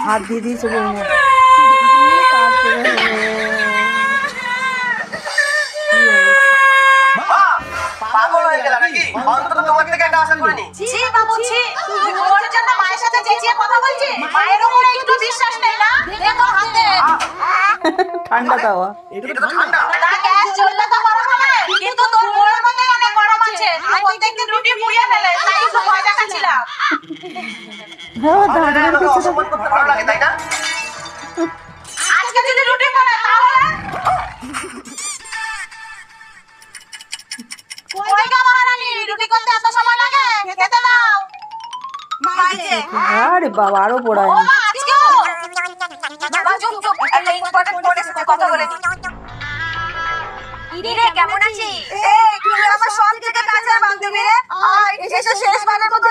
হাত দিয়ে দিয়েছে বৌমা। পাগল হয়ে গেল নাকি? অন্তত তোমার থেকে একটা আশা করিনি। ছি বাবু ছি, ওর জন্য মায়ের সাথে চেঁচিয়ে কথা বলছি। মায়ের উপরে একটু বিশ্বাস নেই না? দেখো হাতে ঠান্ডা তাওয়া। এটা তো ঠান্ডা। তা গ্যাস জ্বললে তো গরম হবে, কিন্তু তোর বউয়ের মধ্যে অনেক গরম আছে। আর প্রত্যেকদিন রুটি পুড়িয়ে ফেলে, তাই একটু ভয় দেখাচ্ছিলাম। হ্যাঁ, দাঁড়ানোর আমাকে কিছু অসম্মান করতে ভালো লাগে তাই না? আজকে যদি রুটি পড়ে তাহলে কই গো মহারানী, রুটি করতে এত সময় লাগে? খেতে দাও। মাইছে আরে বাবা, আরো পড়ায়। ও মা, আজকেও বাবা চুপ চুপ, একটা ইম্পর্টেন্ট ফোনের সাথে কথা বলে নি। ইরে কেমন আছিস? এই তুই আমার সব থেকে কাছের বান্ধবী রে। আর এসে শেষবারের মতো